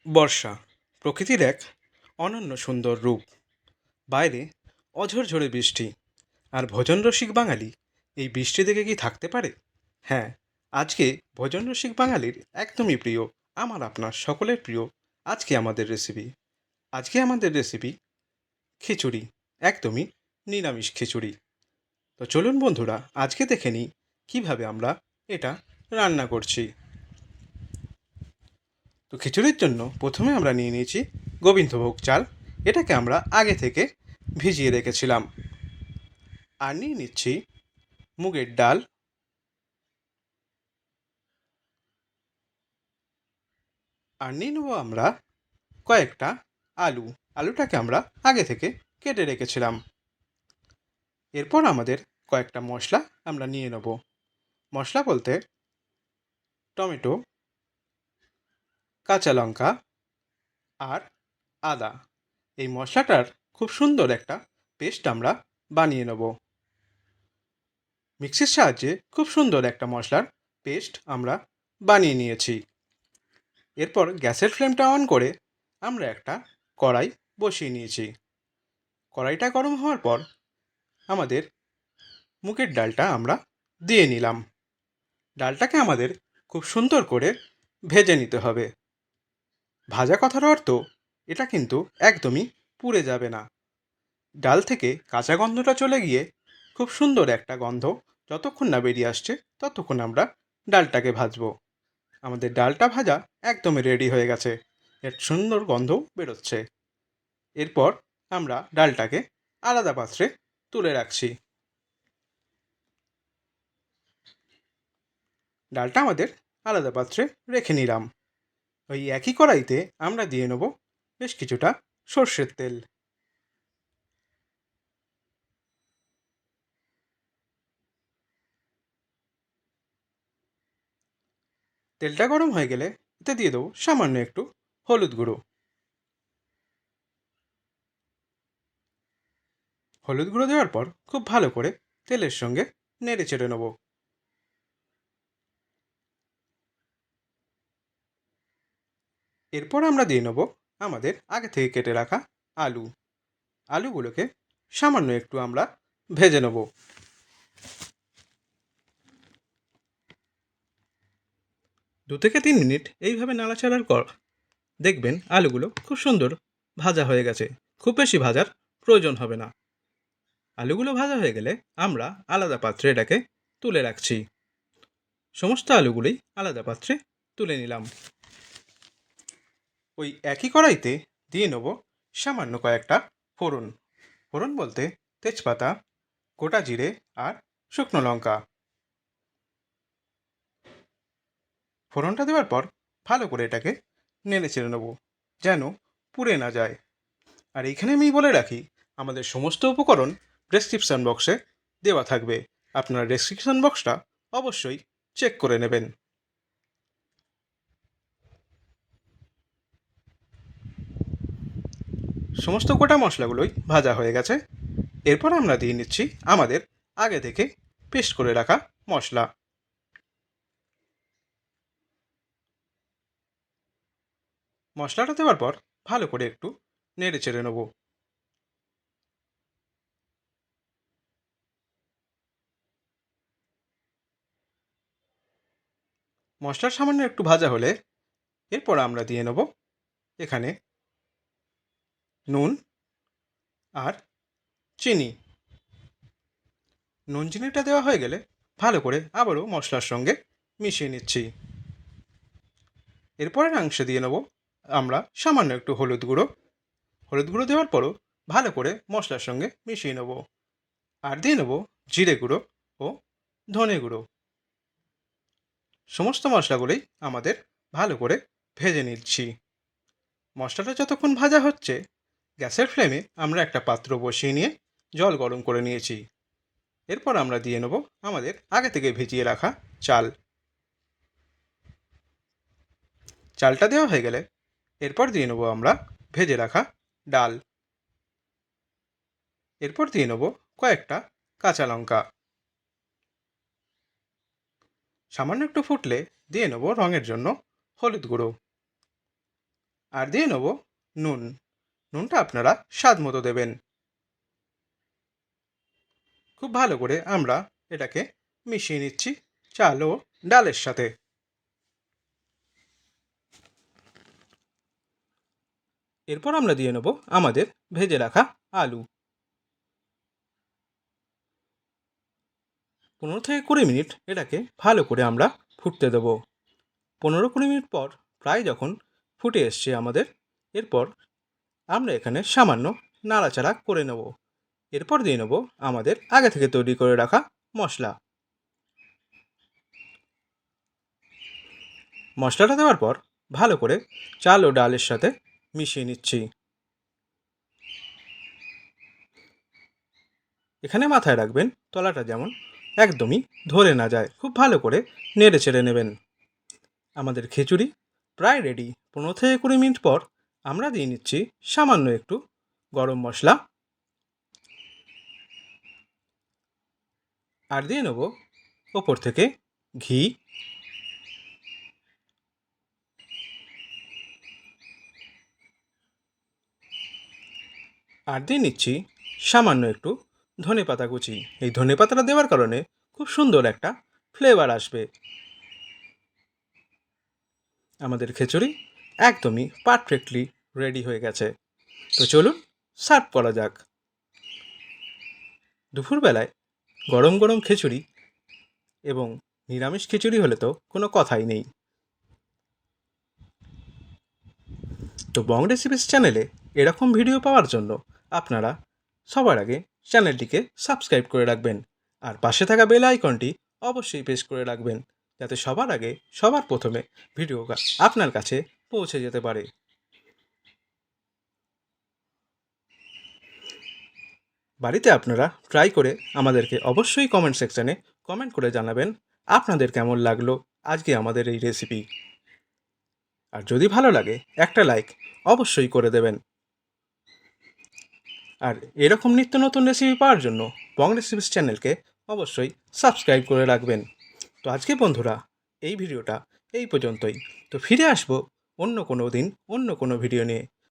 বর্ষা প্রকৃতির এক অনন্য সুন্দর রূপ। বাইরে অঝরঝরে বৃষ্টি, আর ভোজনরসিক বাঙালি এই বৃষ্টি দেখে কি থাকতে পারে? হ্যাঁ, আজকে ভোজনরসিক বাঙালির একদমই প্রিয়, আমার আপনার সকলের প্রিয় আজকে আমাদের রেসিপি খিচুড়ি, একদমই নিরামিষ খিচুড়ি। তো চলুন বন্ধুরা, আজকে দেখে নিই কীভাবে আমরা এটা রান্না করছি। তো খিচুড়ির জন্য প্রথমে আমরা নিয়ে নিয়েছি গোবিন্দভোগ চাল। এটাকে আমরা আগে থেকে ভিজিয়ে রেখেছিলাম। আর নিয়ে নিচ্ছি মুগের ডাল, আর নিয়ে নেবো আমরা কয়েকটা আলু। আলুটাকে আমরা আগে থেকে কেটে রেখেছিলাম। এরপর আমাদের কয়েকটা মশলা আমরা নিয়ে নেব। মশলা বলতে টমেটো, কাঁচা লঙ্কা আর আদা। এই মশলাটার খুব সুন্দর একটা পেস্ট আমরা বানিয়ে নেব। মিক্সির সাহায্যে খুব সুন্দর একটা মশলার পেস্ট আমরা বানিয়ে নিয়েছি। এরপর গ্যাসের ফ্লেমটা অন করে আমরা একটা কড়াই বসিয়ে নিয়েছি। কড়াইটা গরম হওয়ার পর আমাদের মুগের ডালটা আমরা দিয়ে নিলাম। ডালটাকে আমাদের খুব সুন্দর করে ভেজে নিতে হবে। ভাজা কথার অর্থ এটা কিন্তু একদমই পুড়ে যাবে না। ডাল থেকে কাঁচা গন্ধটা চলে গিয়ে খুব সুন্দর একটা গন্ধ যতক্ষণ না বেরিয়ে আসছে ততক্ষণ আমরা ডালটাকে ভাজবো। আমাদের ডালটা ভাজা একদমই রেডি হয়ে গেছে, এর সুন্দর গন্ধ বেরোচ্ছে। এরপর আমরা ডালটাকে আলাদা পাত্রে তুলে রাখছি। ডালটা আমাদের আলাদা পাত্রে রেখে নিলাম। ওই একই কড়াইতে আমরা দিয়ে নেব বেশ কিছুটা সর্ষের তেল। তেলটা গরম হয়ে গেলে এতে দিয়ে দেবো সামান্য একটু হলুদ গুঁড়ো। হলুদ গুঁড়ো দেওয়ার পর খুব ভালো করে তেলের সঙ্গে নেড়ে চেড়ে নেব। এরপর আমরা দিয়ে নেব আমাদের আগে থেকে কেটে রাখা আলু। আলুগুলোকে সামান্য একটু আমরা ভেজে নেব। 2 থেকে 3 মিনিট এইভাবে নাড়াচাড়ার পর দেখবেন আলুগুলো খুব সুন্দর ভাজা হয়ে গেছে। খুব বেশি ভাজার প্রয়োজন হবে না। আলুগুলো ভাজা হয়ে গেলে আমরা আলাদা পাত্রে এটাকে তুলে রাখছি। সমস্ত আলুগুলোই আলাদা পাত্রে তুলে নিলাম। ওই একই কড়াইতে দিয়ে নেব সামান্য কয়েকটা ফোড়ন। ফোড়ন বলতে তেজপাতা, গোটা জিরে আর শুকনো লঙ্কা। ফোড়নটা দেওয়ার পর ভালো করে এটাকে নেড়ে চেড়ে নেব যেন পুড়ে না যায়। আর এইখানে আমি বলে রাখি, আমাদের সমস্ত উপকরণ ডেসক্রিপশন বক্সে দেওয়া থাকবে। আপনারা ডেসক্রিপশন বক্সটা অবশ্যই চেক করে নেবেন। সমস্ত গোটা মশলাগুলোই ভাজা হয়ে গেছে। এরপর আমরা দিয়ে নিচ্ছি আমাদের আগে থেকে পেস্ট করে রাখা মশলা। মশলাটা দেওয়ার পর ভালো করে একটু নেড়ে চেড়ে নেব। মশলার সামান্য একটু ভাজা হলে এরপর আমরা দিয়ে নেব এখানে নুন আর চিনি। নুন চিনিটা দেওয়া হয়ে গেলে ভালো করে আবারও মশলার সঙ্গে মিশিয়ে নিচ্ছি। এরপরের অংশে দিয়ে নেব আমরা সামান্য একটু হলুদ গুঁড়ো। হলুদ গুঁড়ো দেওয়ার পরও ভালো করে মশলার সঙ্গে মিশিয়ে নেব। আর দিয়ে নেব জিরে গুঁড়ো ও ধনে গুঁড়ো। সমস্ত মশলাগুলোই আমাদের ভালো করে ভেজে নিচ্ছি। মশলাটা যতক্ষণ ভাজা হচ্ছে গ্যাসের ফ্লেমে আমরা একটা পাত্র বসিয়ে নিয়ে জল গরম করে নিয়েছি। এরপর আমরা দিয়ে নেব আমাদের আগে থেকে ভিজিয়ে রাখা চাল। চালটা দেওয়া হয়ে গেলে এরপর দিয়ে নেব আমরা ভেজে রাখা ডাল। এরপর দিয়ে নেব কয়েকটা কাঁচা লঙ্কা। সামান্য একটু ফুটলে দিয়ে নেব রঙের জন্য হলুদ গুঁড়ো। আর দিয়ে নেব নুন। নুনটা আপনারা স্বাদ মতো দেবেন। খুব ভালো করে আমরা এটাকে মিশিয়ে নিচ্ছি চাল ও ডালের সাথে। এরপর আমরা দিয়ে নেব আমাদের ভেজে রাখা আলু। 15 থেকে 20 মিনিট এটাকে ভালো করে আমরা ফুটতে দেবো। 15-20 মিনিট পর প্রায় যখন ফুটে এসছে আমাদের, এরপর আমরা এখানে সামান্য নাড়াচাড়া করে নেব। এরপর দিয়ে নেব আমাদের আগে থেকে তৈরি করে রাখা মশলা। মশলাটা দেওয়ার পর ভালো করে চাল ও ডালের সাথে মিশিয়ে নিচ্ছি। এখানে মাথায় রাখবেন তলাটা যেমন একদমই ধরে না যায়, খুব ভালো করে নেড়ে চেড়ে নেবেন। আমাদের খিচুড়ি প্রায় রেডি। 15 থেকে 20 মিনিট পর আমরা দিয়ে নিচ্ছি সামান্য একটু গরম মশলা, আর দিয়ে নেব ওপর থেকে ঘি, আর দিয়ে নিচ্ছি সামান্য একটু ধনেপাতা কুচি। এই ধনেপাতাটা দেওয়ার কারণে খুব সুন্দর একটা ফ্লেভার আসবে। আমাদের খিচুড়ি একদমই পারফেক্টলি রেডি হয়ে গেছে। তো চলুন সার্ভ করা যাক। দুপুরবেলায় গরম গরম খিচুড়ি এবং নিরামিষ খিচুড়ি হলে তো কোনো কথাই নেই। তো বং রেসিপিস চ্যানেলে এরকম ভিডিও পাওয়ার জন্য আপনারা সবার আগে চ্যানেলটিকে সাবস্ক্রাইব করে রাখবেন, আর পাশে থাকা বেল আইকনটি অবশ্যই প্রেস করে রাখবেন, যাতে সবার আগে সবার প্রথমে ভিডিও আপনার কাছে পৌঁছে যেতে পারে। বাড়িতে আপনারা ট্রাই করে আমাদেরকে অবশ্যই কমেন্ট সেকশানে কমেন্ট করে জানাবেন আপনাদের কেমন লাগলো আজকে আমাদের এই রেসিপি। আর যদি ভালো লাগে একটা লাইক অবশ্যই করে দেবেন। আর এরকম নিত্য নতুন রেসিপি পাওয়ার জন্য বং রেসিপিস চ্যানেলকে অবশ্যই সাবস্ক্রাইব করে রাখবেন। তো আজকে বন্ধুরা এই ভিডিওটা এই পর্যন্তই। তো ফিরে আসবো অন্য কোনো দিন অন্য কোনো ভিডিও নিয়ে।